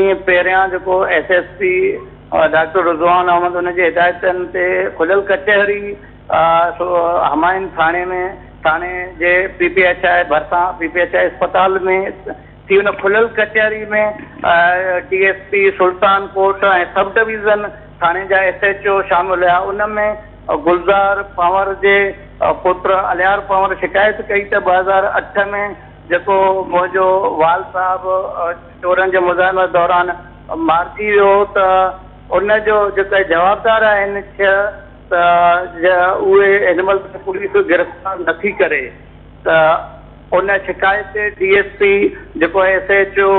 ॾींहं पहिरियां जेको SSP डॉक्टर रिज़वान अहमद उन जे हिदायतनि ते खुलियल कचहरी हमाइन थाणे में थाणे जे PPHI भरिसां PPHI अस्पताल में थी उन खुलियल कचहरी में DSP सुल्तान कोट ऐं सब डिवीज़न थाणे जा SHO शामिल हुआ। उन में गुलज़ार पंवर जे पुट अलियार पंवर शिकायत कई त 2008 में जेको मुंहिंजो वाल साहबु चोरनि जे मुज़ाहिमे दौरान मारिजी वियो त उन जो जेके जवाबदार आहिनि 6 त उहे हिन महिल पुलिस गिरफ़्तार नथी करे त उन शिकायत ते DSP जेको SHO